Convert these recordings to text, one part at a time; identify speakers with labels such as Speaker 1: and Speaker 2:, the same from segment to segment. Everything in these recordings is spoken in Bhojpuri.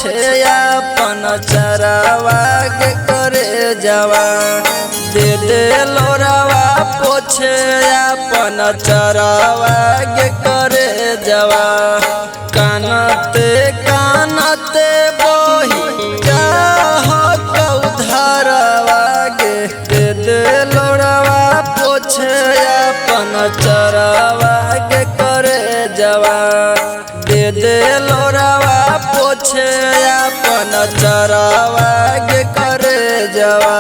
Speaker 1: पोछे अपन चरावा के करे जवा दे दे लोरावा पोछे अपन चरावा के करे जवा कानते कानते बोही कौधारवा गे दे दे लोरावा पोछे अपन चरावा के करे जवा दे दे लोरावा पोछे अपन चरावा के करे जवा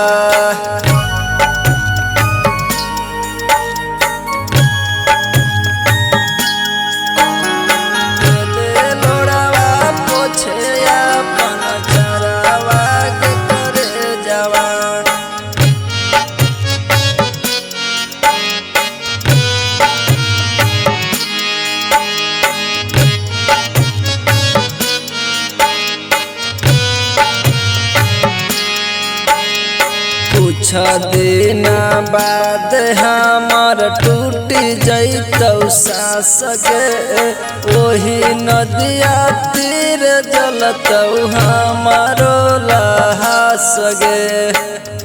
Speaker 1: कुछ दिन बाद हमार टूट जैतौ सास गे ओही नदिया तीर जलतौ हमारो लहास गे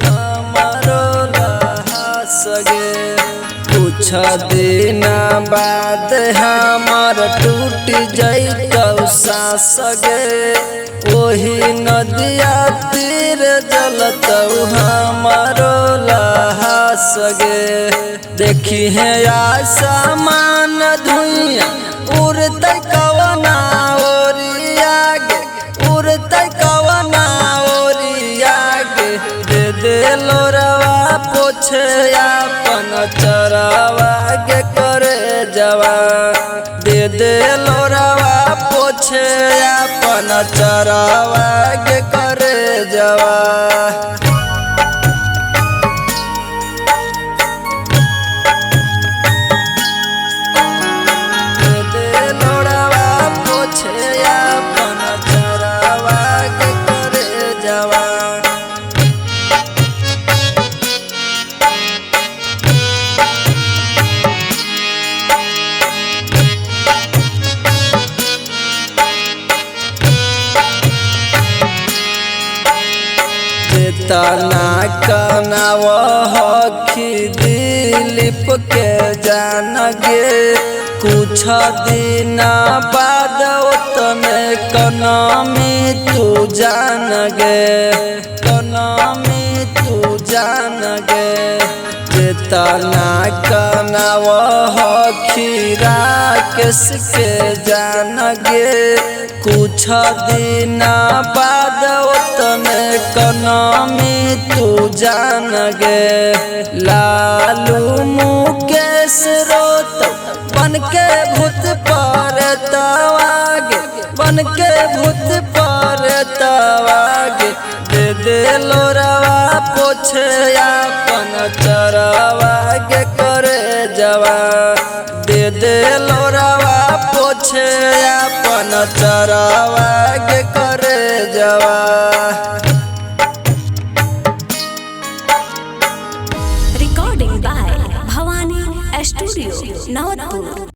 Speaker 1: हमारो लहास गे कुछ दिन बाद हमार टूट जैतौ सास गे ओही नदिया तीर जलतौ हमारो लहास गे देखी है आसमान धुइया उड़तै कवना ओरिया गे उड़तै कवना ओरिया गे दे दे लोरवा पोछे अपन चरावा के करे जवा दे दे लोरवा पोछे अपन चरावा के करे जवा तना कनाव हखी दिलीप के जान गे कुछ दिन बाद तने कनामी तू जान गे कनामी तू जान गे तना कनाव हखी राकेश के जान गे कुछ दिन बाद तने कनामी तू जान गे लालू मुकेश रोत बन के भूत पर तवागे बन के भूत पर तवागे दे दे लोरवा पोछे अपन चरावा के करे जवा दे दे लोरवा पोछे अपन चरावा के करे जवा।
Speaker 2: Recording by Bhavani Studio, Navatpur।